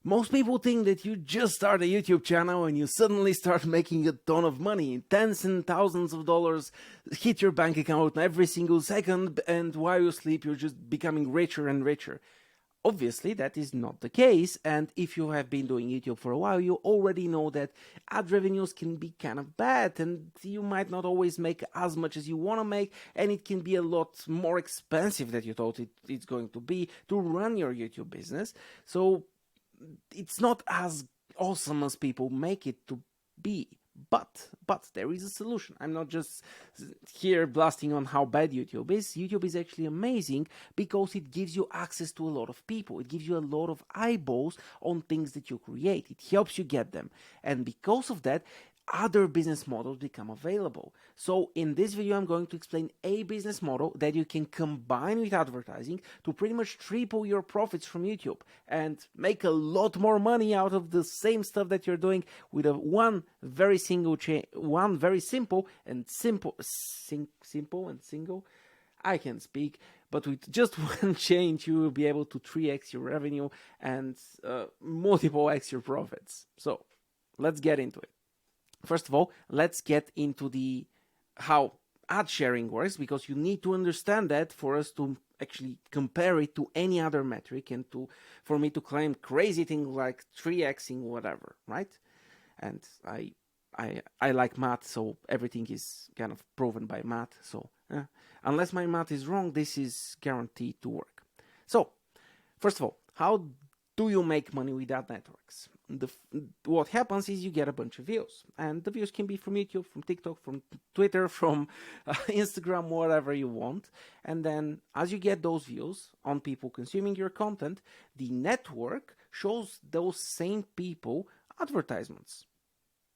Most people think that you just start a YouTube channel and you suddenly start making a ton of money. Tens and thousands of dollars hit your bank account every single second, and while you sleep, you're just becoming richer and richer. Obviously, that is not the case, and if you have been doing YouTube for a while, you already know that ad revenues can be kind of bad, and you might not always make as much as you want to make, and it can be a lot more expensive than you thought it's going to be to run your YouTube business. So it's not as awesome as people make it to be. But there is a solution. I'm not just here blasting on how bad YouTube is. YouTube is actually amazing because it gives you access to a lot of people. It gives you a lot of eyeballs on things that you create. It helps you get them. And because of that, other business models become available. So in this video, I'm going to explain a business model that you can combine with advertising to pretty much triple your profits from YouTube and make a lot more money out of the same stuff that you're doing with one very simple and single. I can speak, but with just one change, you will be able to 3x your revenue and multiple x your profits. So let's get into it. First of all, let's get into how ad sharing works, because you need to understand that for us to actually compare it to any other metric and for me to claim crazy things like 3xing whatever, right? And I like math, so everything is kind of proven by math. So unless my math is wrong, this is guaranteed to work. So first of all, how do you make money with ad networks? What happens is you get a bunch of views, and the views can be from YouTube, from TikTok, from Twitter, from Instagram, whatever you want. And then as you get those views on people consuming your content, the network shows those same people advertisements.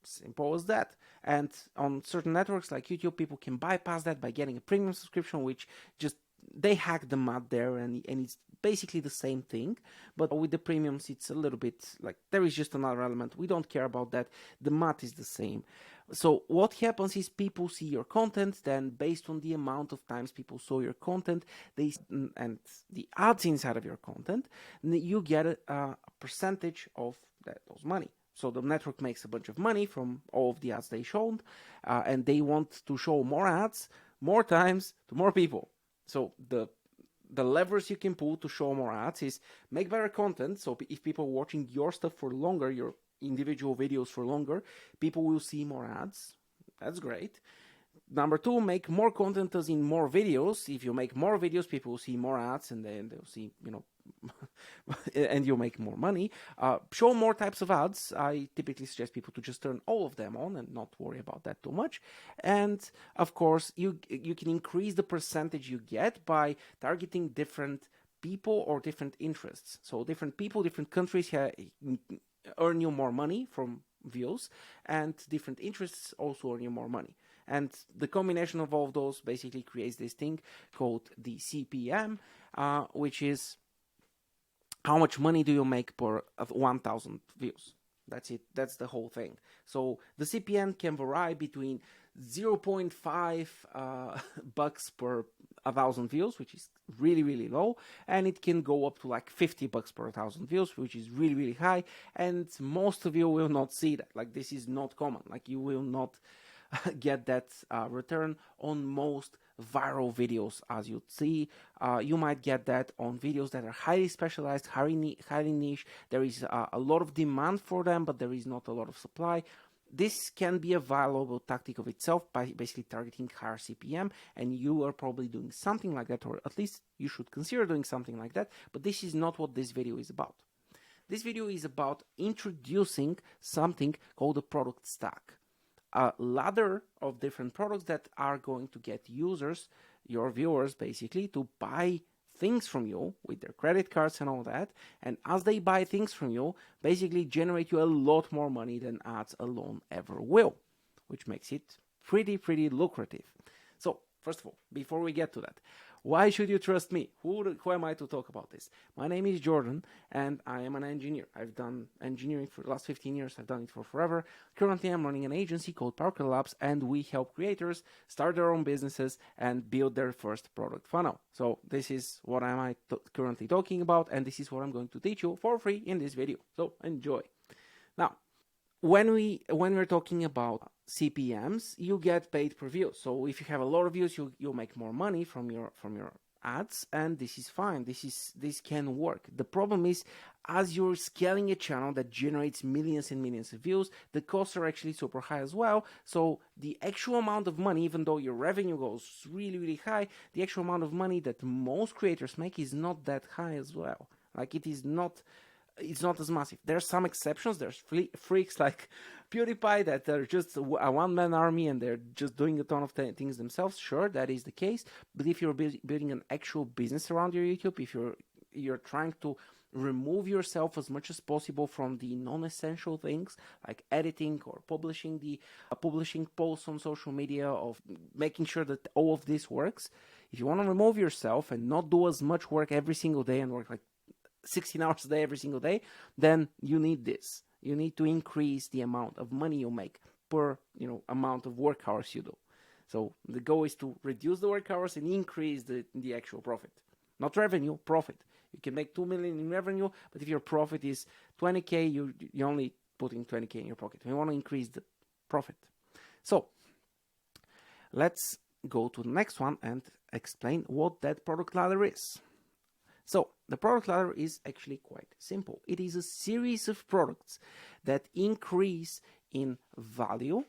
Simple as that. And on certain networks like YouTube, people can bypass that by getting a premium subscription, which just they hack the math there, and it's basically the same thing. But with the premiums, it's a little bit like there is just another element. We don't care about that. The math is the same. So what happens is people see your content, then based on the amount of times people saw your content, and the ads inside of your content, you get a percentage of those money. So the network makes a bunch of money from all of the ads they showed, and they want to show more ads, more times, to more people. So the levers you can pull to show more ads is make better content. So if people are watching your stuff for longer, your individual videos for longer, people will see more ads. That's great. Number two, make more content as in more videos. If you make more videos, people will see more ads, and then they'll see, and you'll make more money. Show more types of ads. I typically suggest people to just turn all of them on and not worry about that too much. And of course, you can increase the percentage you get by targeting different people or different interests. So different people, different countries earn you more money from views, and different interests also earn you more money. And the combination of all of those basically creates this thing called the CPM, which is how much money do you make per 1,000 views. That's it. That's the whole thing. So the CPM can vary between 0.5 bucks per 1,000 views, which is really, really low, and it can go up to like 50 bucks per 1,000 views, which is really, really high. And most of you will not see that. Like, this is not common. Like, you will not get that return on most viral videos. As you see, you might get that on videos that are highly specialized, highly niche. There is a lot of demand for them, but there is not a lot of supply. This can be a valuable tactic of itself by basically targeting higher CPM, and you are probably doing something like that, or at least you should consider doing something like that. But this is not what this video is about. This video is about introducing something called a product stack. A ladder of different products that are going to get users, your viewers basically, to buy things from you with their credit cards and all that. And as they buy things from you, basically generate you a lot more money than ads alone ever will, which makes it pretty lucrative. So first of all, before we get to that, why should you trust me? Who am I to talk about this? My name is Jordan, and I am an engineer. I've done engineering for the last 15 years. I've done it for forever. Currently, I'm running an agency called Parker Labs, and we help creators start their own businesses and build their first product funnel. So this is what I'm currently talking about, and this is what I'm going to teach you for free in this video. So enjoy. Now, when we're talking about CPMs, you get paid per view. So if you have a lot of views, you'll make more money from your ads, and this is fine. This can work. The problem is, as you're scaling a channel that generates millions and millions of views, the costs are actually super high as well. So the actual amount of money, even though your revenue goes really, really high, the actual amount of money that most creators make is not that high as well. Like it's not as massive. There's some exceptions. There's freaks like PewDiePie that are just a one-man army and they're just doing a ton of things themselves. Sure, that is the case. But if you're building an actual business around your YouTube, if you're trying to remove yourself as much as possible from the non-essential things like editing or publishing posts on social media, of making sure that all of this works, if you want to remove yourself and not do as much work every single day and work like 16 hours a day every single day, then you need this. You need to increase the amount of money you make per amount of work hours you do. So the goal is to reduce the work hours and increase the actual profit. Not revenue, profit. You can make 2 million in revenue, but if your profit is 20K, you're only putting 20K in your pocket. We want to increase the profit. So let's go to the next one and explain what that product ladder is. So the product ladder is actually quite simple. It is a series of products that increase in value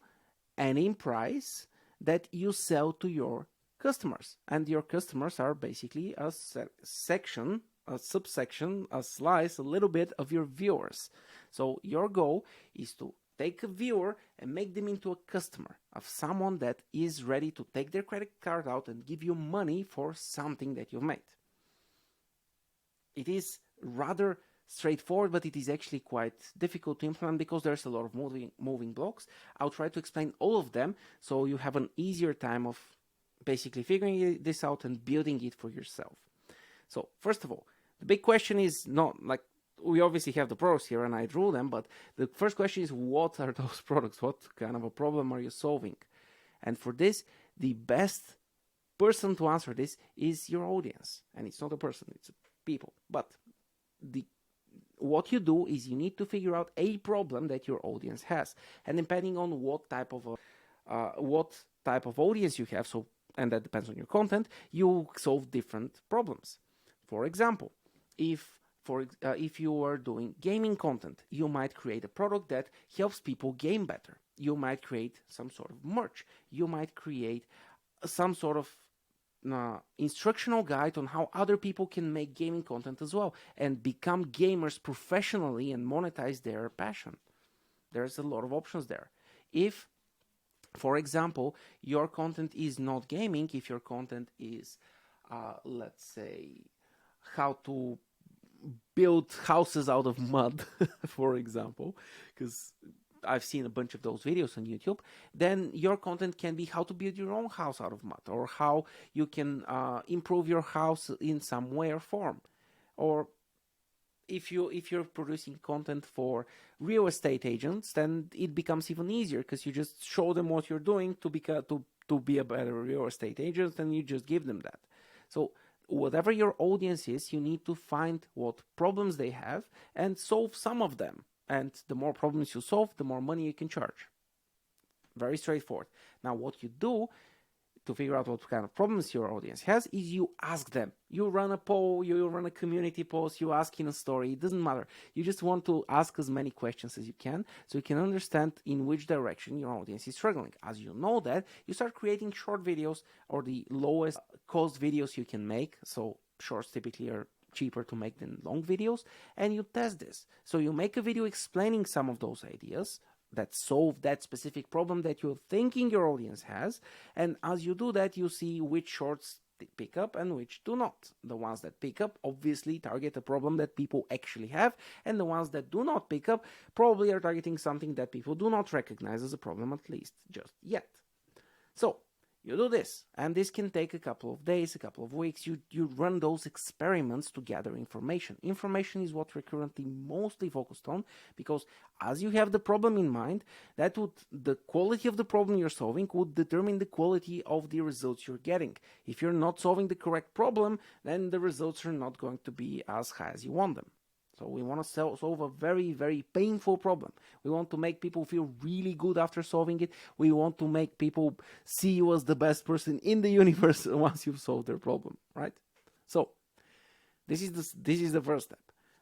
and in price that you sell to your customers. And your customers are basically a section, a subsection, a slice, a little bit of your viewers. So your goal is to take a viewer and make them into a customer of someone that is ready to take their credit card out and give you money for something that you've made. It is rather straightforward, but it is actually quite difficult to implement because there's a lot of moving blocks. I'll try to explain all of them so you have an easier time of basically figuring this out and building it for yourself. So first of all, the big question is not like, we obviously have the products here and I drew them, but the first question is, what are those products? What kind of a problem are you solving? And for this, the best person to answer this is your audience. And it's not a person, it's people. But what you do is you need to figure out a problem that your audience has, and depending on what type of audience you have, and that depends on your content, you solve different problems. For example, if you are doing gaming content, you might create a product that helps people game better. You might create some sort of merch. You might create some sort of instructional guide on how other people can make gaming content as well and become gamers professionally and monetize their passion. There's a lot of options there. If, for example, your content is not gaming, if your content is, let's say, how to build houses out of mud, for example, because I've seen a bunch of those videos on YouTube, then your content can be how to build your own house out of mud, or how you can improve your house in some way or form. Or if you're producing content for real estate agents, then it becomes even easier because you just show them what you're doing to be a better real estate agent, and you just give them that. So whatever your audience is, you need to find what problems they have and solve some of them. And the more problems you solve, the more money you can charge. Very straightforward. Now, what you do to figure out what kind of problems your audience has is you ask them. You run a poll, you run a community post, you ask in a story. It doesn't matter. You just want to ask as many questions as you can so you can understand in which direction your audience is struggling. As you know that, you start creating short videos or the lowest cost videos you can make. So shorts typically are cheaper to make than long videos, and you test this. So you make a video explaining some of those ideas that solve that specific problem that you're thinking your audience has, and as you do that, you see which shorts pick up and which do not. The ones that pick up obviously target a problem that people actually have, and the ones that do not pick up probably are targeting something that people do not recognize as a problem, at least just yet. So You do this, and this can take a couple of days, a couple of weeks. You run those experiments to gather information. Information is what we're currently mostly focused on, because as you have the problem in mind, the quality of the problem you're solving would determine the quality of the results you're getting. If you're not solving the correct problem, then the results are not going to be as high as you want them. So we want to solve a very, very painful problem. We want to make people feel really good after solving it. We want to make people see you as the best person in the universe once you've solved their problem, right? So this is the first step.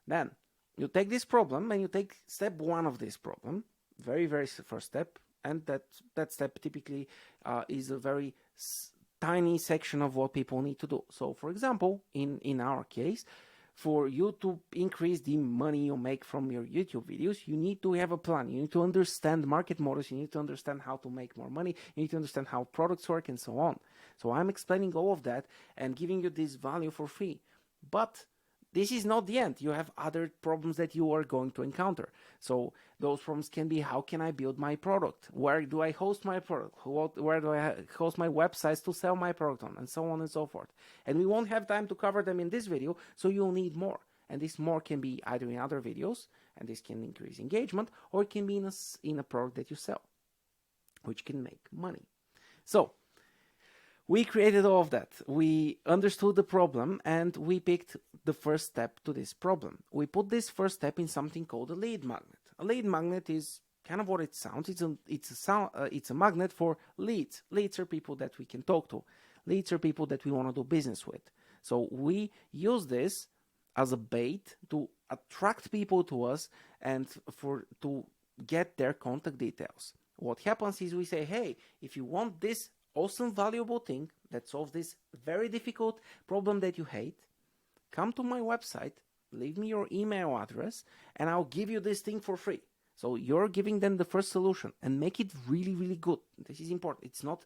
Then you take this problem and you take step one of this problem, very, very first step, and that step typically is a very tiny section of what people need to do. So for example, in our case, for you to increase the money you make from your YouTube videos, you need to have a plan. You need to understand market models. You need to understand how to make more money. You need to understand how products work and so on. So I'm explaining all of that and giving you this value for free. But this is not the end. You have other problems that you are going to encounter. So those problems can be, how can I build my product? Where do I host my product? Where do I host my websites to sell my product on? And so on and so forth. And we won't have time to cover them in this video, so you'll need more. And this more can be either in other videos, and this can increase engagement, or it can be in a product that you sell, which can make money. So we created all of that. We understood the problem and we picked the first step to this problem. We put this first step in something called a lead magnet. A lead magnet is kind of what it sounds. It's a magnet for leads. Leads are people that we can talk to. Leads are people that we want to do business with. So we use this as a bait to attract people to us and to get their contact details. What happens is we say, hey, if you want this awesome, valuable thing that solves this very difficult problem that you hate, come to my website, leave me your email address, and I'll give you this thing for free. So you're giving them the first solution, and make it really, really good. This is important. It's not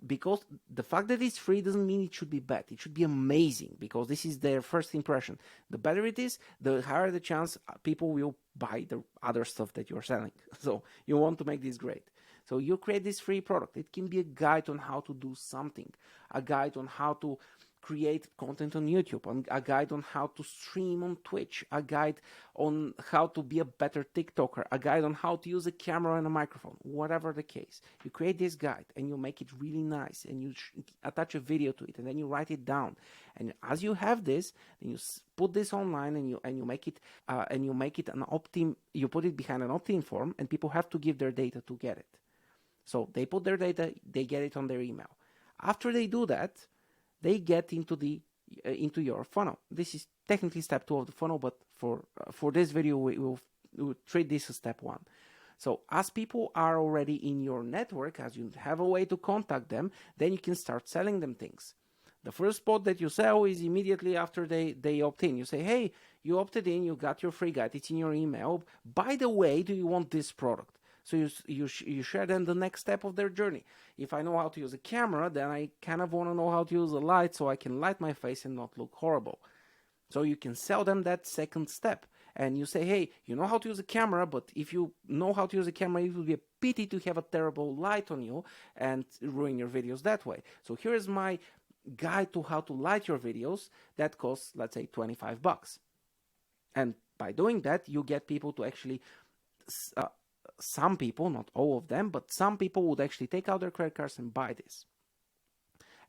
because the fact that it's free doesn't mean it should be bad. It should be amazing, because this is their first impression. The better it is, the higher the chance people will buy the other stuff that you're selling. So you want to make this great. So you create this free product. It can be a guide on how to do something, a guide on how to create content on YouTube, a guide on how to stream on Twitch, a guide on how to be a better TikToker, a guide on how to use a camera and a microphone, whatever the case. You create this guide and you make it really nice, and you attach a video to it, and then you write it down. And as you have this, then you put this online, and you make it an opt-in. You put it behind an opt-in form, and people have to give their data to get it. So they put their data, they get it on their email. After they do that, they get into your funnel. This is technically step 2 of the funnel, but for this video, we will treat this as step 1. So as people are already in your network, as you have a way to contact them, then you can start selling them things. The first spot that you sell is immediately after they opt in. You say, hey, you opted in, you got your free guide, it's in your email. By the way, do you want this product? So you share then the next step of their journey. If I know how to use a camera, then I kind of want to know how to use a light so I can light my face and not look horrible. So you can sell them that second step. And you say, hey, you know how to use a camera, but if you know how to use a camera, it would be a pity to have a terrible light on you and ruin your videos that way. So here is my guide to how to light your videos that costs, let's say, $25. And by doing that, you get people to actually... some people, not all of them, but some people would actually take out their credit cards and buy this.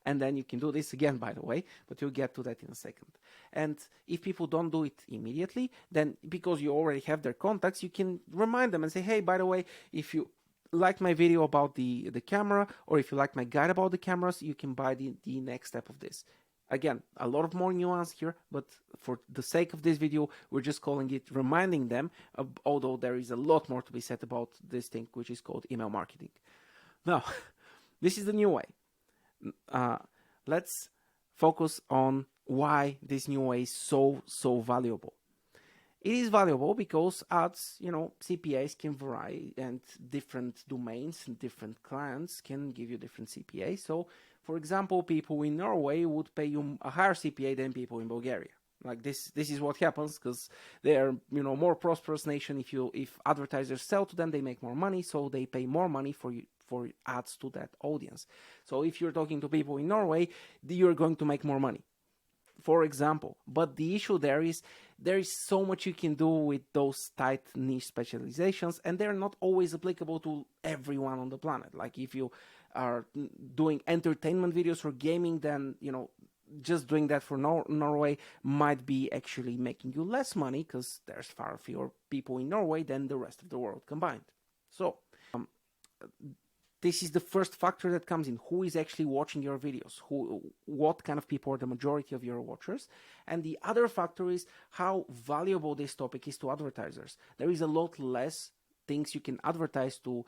And then you can do this again, by the way, but you'll get to that in a second. And if people don't do it immediately, then because you already have their contacts, you can remind them and say, hey, by the way, if you like my video about the camera, or if you like my guide about the cameras, you can buy the next step of this. Again, a lot of more nuance here, but for the sake of this video, we're just calling it reminding them, although there is a lot more to be said about this thing, which is called email marketing. Now, this is the new way. Let's focus on why this new way is so valuable. It is valuable because ads, CPAs can vary, and different domains and different clients can give you different CPAs. So, for example, people in Norway would pay you a higher CPA than people in Bulgaria. Like this is what happens because they are, more prosperous nation. If advertisers sell to them, they make more money, so they pay more money for ads to that audience. So if you're talking to people in Norway, you're going to make more money, for example. But the issue there is so much you can do with those tight niche specializations, and they're not always applicable to everyone on the planet. Like if you are doing entertainment videos for gaming, then just doing that for Norway might be actually making you less money because there's far fewer people in Norway than the rest of the world combined. So this is the first factor that comes in: who is actually watching your videos, what kind of people are the majority of your watchers. And the other factor is how valuable this topic is to advertisers. There is a lot less things you can advertise to,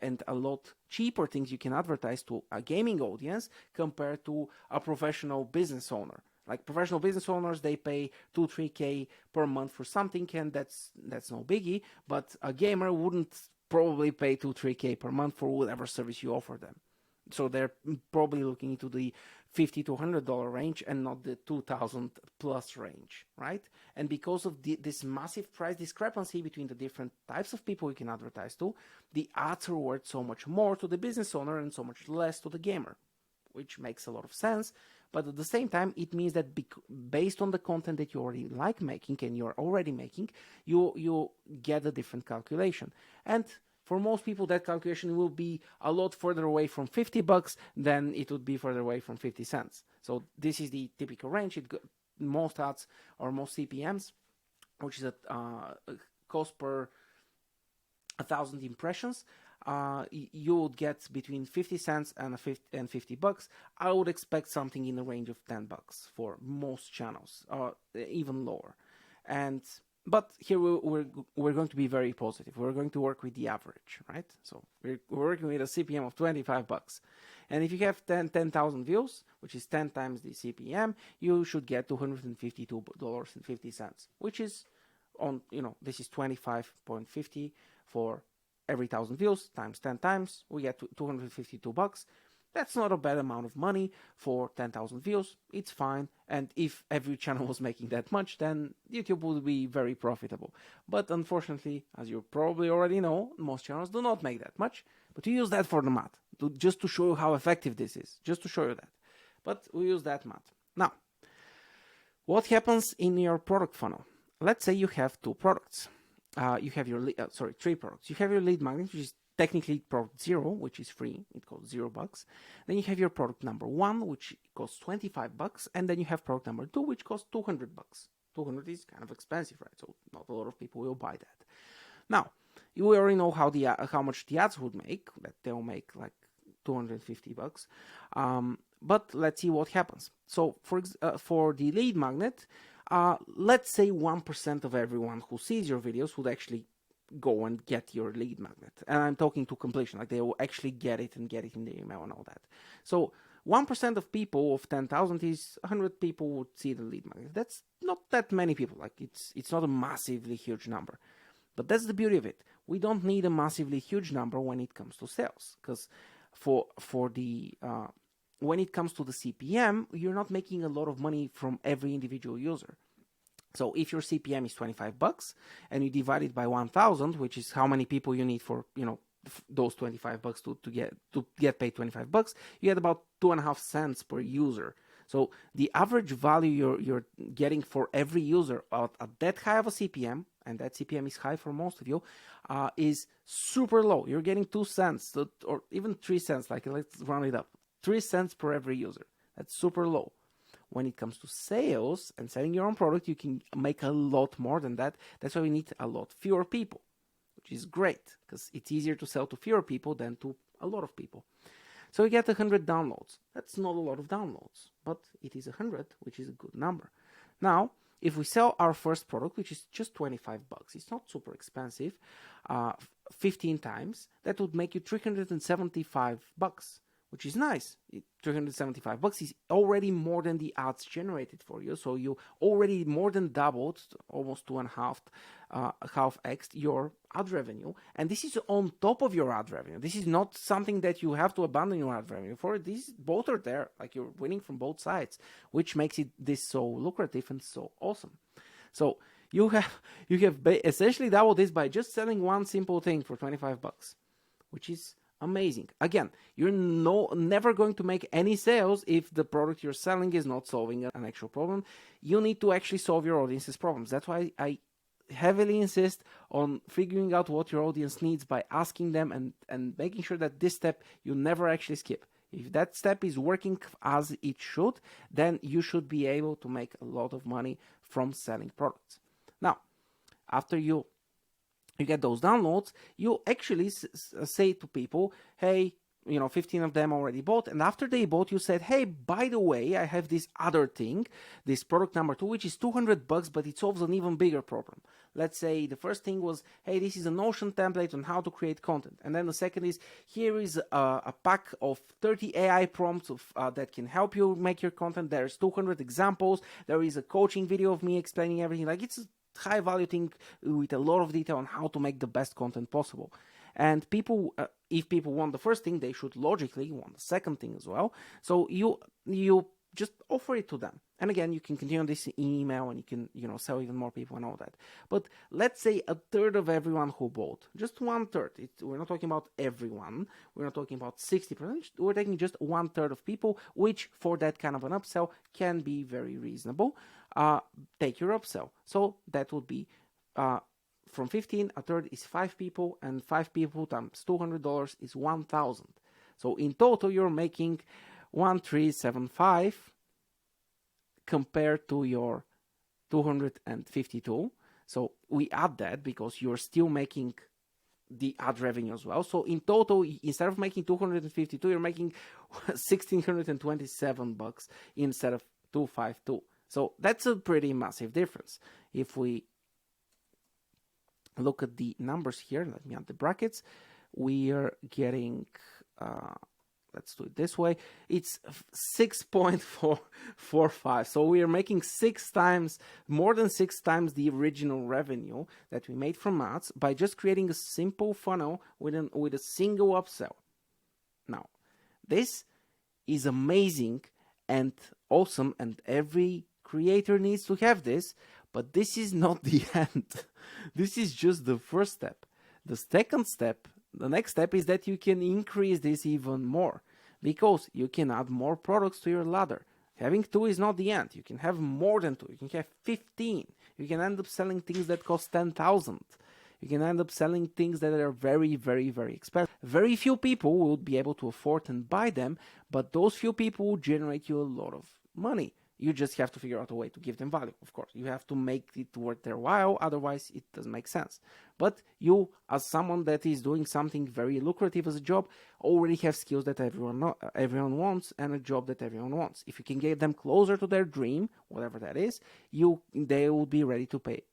and a lot cheaper things you can advertise to a gaming audience compared to a professional business owner. Like professional business owners, they pay 2-3K per month for something, and that's no biggie. But a gamer wouldn't probably pay 2-3K per month for whatever service you offer them. So they're probably looking into the $50 to $100 range and not the 2,000 plus range, right? And because of this massive price discrepancy between the different types of people you can advertise to, the ads are worth so much more to the business owner and so much less to the gamer, which makes a lot of sense. But at the same time, it means that based on the content that you already like making and you're already making, you get a different calculation. And for most people, that calculation will be a lot further away from $50 than it would be further away from 50 cents. So this is the typical range. Most ads or most CPMs, which is a cost per 1,000 impressions, you would get between 50 cents and $50. I would expect something in the range of $10 for most channels, even lower. But here we're going to be very positive. We're going to work with the average, right? So we're working with a CPM of $25. And if you have 10,000 views, which is 10 times the CPM, you should get $252.50, which is this is 25.50 for every 1,000 views times 10 times. We get $252. That's not a bad amount of money for 10,000 views. It's fine. And if every channel was making that much, then YouTube would be very profitable. But unfortunately, as you probably already know, most channels do not make that much. But we use that for the math, just to show you how effective this is, just to show you that. But we use that math. Now, what happens in your product funnel? Let's say you have two products. You have your three products. You have your lead magnet, which is technically product 0, which is free. It costs $0. Then you have your product number 1, which costs $25, and then you have product number 2, which costs $200. $200 is kind of expensive, right? So not a lot of people will buy that. Now, you already know how much the ads would make. That they'll make like $250. But let's see what happens. So for the lead magnet, let's say 1% of everyone who sees your videos would actually go and get your lead magnet. And I'm talking to completion, like they will actually get it and get it in the email and all that. So 1% of people of 10,000 is 100 people would see the lead magnet. That's not that many people. Like it's not a massively huge number. But that's the beauty of it. We don't need a massively huge number when it comes to sales, because when it comes to the CPM, you're not making a lot of money from every individual user. So if your CPM is $25 and you divide it by 1,000, which is how many people you need for those $25 to get paid $25, you get about 2.5 cents per user. So the average value you're getting for every user at that high of a CPM, and that CPM is high for most of you, is super low. You're getting 2 cents or even 3 cents. Like let's round it up, 3 cents per every user. That's super low. When it comes to sales and selling your own product, you can make a lot more than that. That's why we need a lot fewer people, which is great because it's easier to sell to fewer people than to a lot of people. So we get 100 downloads. That's not a lot of downloads, but it is 100, which is a good number. Now, if we sell our first product, which is just $25, it's not super expensive, 15 times, that would make you $375, which is nice. $375 is already more than the ads generated for you. So you already more than doubled, almost 2.5 half x your ad revenue. And this is on top of your ad revenue. This is not something that you have to abandon your ad revenue for. These both are there, like you're winning from both sides, which makes it this so lucrative and so awesome. So you have essentially doubled this by just selling one simple thing for $25, which is amazing. Again, you're never going to make any sales if the product you're selling is not solving an actual problem. You need to actually solve your audience's problems. That's why I heavily insist on figuring out what your audience needs by asking them and making sure that this step you never actually skip. If that step is working as it should, then you should be able to make a lot of money from selling products. Now, after you get those downloads, you actually say to people, hey, 15 of them already bought. And after they bought, you said, hey, by the way, I have this other thing, this product number 2, which is $200, but it solves an even bigger problem. Let's say the first thing was, hey, this is a Notion template on how to create content. And then the second is, here is a pack of 30 AI prompts that can help you make your content. There's 200 examples. There is a coaching video of me explaining everything. Like, it's a high value thing with a lot of detail on how to make the best content possible. And people, if people want the first thing, they should logically want the second thing as well. So you just offer it to them. And again, you can continue this email and you can, sell even more people and all that. But let's say a third of everyone who bought, just 1/3. We're not talking about everyone. We're not talking about 60%. We're taking just 1/3 of people, which for that kind of an upsell can be very reasonable. Take your upsell. So that would be from 15, a third is 5 people, and 5 people times $200 is 1,000. So in total, you're making 1,375 compared to your 252. So we add that because you're still making the ad revenue as well. So in total, instead of making 252, you're making $1,627 instead of 252. So that's a pretty massive difference. If we look at the numbers here, let me add the brackets, we are getting, let's do it this way, it's 6.445. So we are making more than 6 times the original revenue that we made from ads by just creating a simple funnel with a single upsell. Now, this is amazing and awesome, and every creator needs to have this, but this is not the end. This is just the first step. The next step is that you can increase this even more, because you can add more products to your ladder. Having 2 is not the end. You can have more than 2. You can have 15. You can end up selling things that cost 10,000. You can end up selling things that are very, very, very expensive. Very few people would be able to afford and buy them, but those few people will generate you a lot of money. You just have to figure out a way to give them value. Of course, you have to make it worth their while. Otherwise, it doesn't make sense. But you, as someone that is doing something very lucrative as a job, already have skills that everyone wants and a job that everyone wants. If you can get them closer to their dream, whatever that is, they will be ready to pay.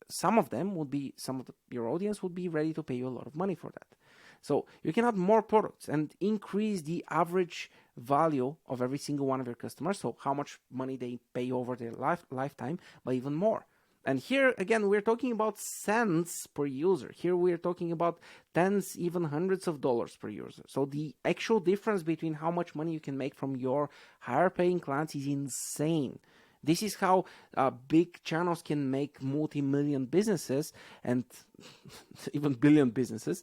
Your audience would be ready to pay you a lot of money for that. So you can add more products and increase the average value of every single one of your customers. So how much money they pay over their lifetime, but even more. And here, again, we're talking about cents per user. Here we're talking about tens, even hundreds of dollars per user. So the actual difference between how much money you can make from your higher paying clients is insane. This is how big channels can make multi-million businesses and even billion businesses,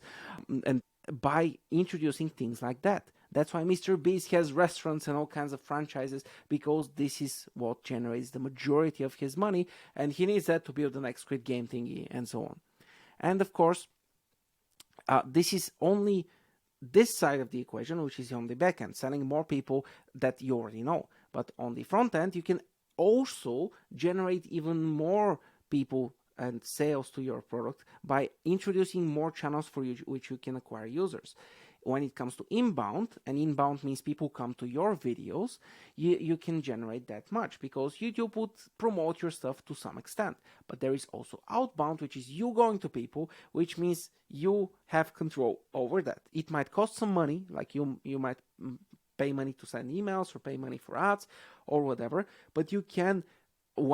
and by introducing things like that. That's why Mr. Beast has restaurants and all kinds of franchises, because this is what generates the majority of his money, and he needs that to build the next Squid Game thingy and so on. And of course, this is only this side of the equation, which is on the back end, selling more people that you already know. But on the front end, you can also generate even more people and sales to your product by introducing more channels for you, which you can acquire users. When it comes to inbound, and inbound means people come to your videos, you can generate that much, because YouTube would promote your stuff to some extent. But there is also outbound, which is you going to people, which means you have control over that. It might cost some money, like you might pay money to send emails or pay money for ads or whatever. But you can,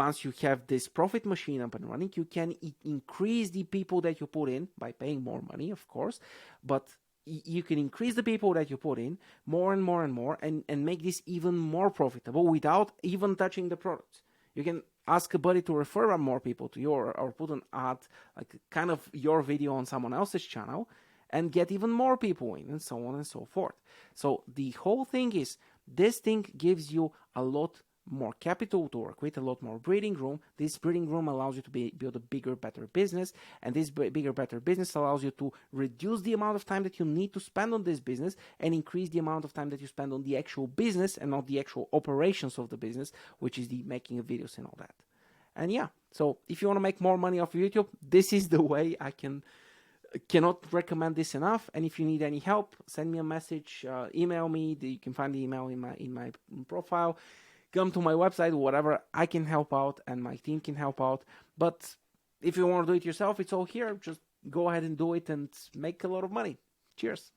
once you have this profit machine up and running, you can increase the people that you put in by paying more money, of course, but you can increase the people that you put in more and more and more, and make this even more profitable without even touching the product. You can ask a buddy to refer more people to you, or put an ad, like kind of your video on someone else's channel, and get even more people in, and so on and so forth. So the whole thing is, this thing gives you a lot more capital to work with, a lot more breathing room. This breathing room allows you to build a bigger, better business, and this bigger, better business allows you to reduce the amount of time that you need to spend on this business and increase the amount of time that you spend on the actual business and not the actual operations of the business, which is the making of videos and all that. And yeah, so if you want to make more money off YouTube, this is the way. I cannot recommend this enough. And if you need any help, send me a message, email me. You can find the email in my profile. Come to my website, whatever. I can help out and my team can help out. But if you want to do it yourself, it's all here. Just go ahead and do it and make a lot of money. Cheers.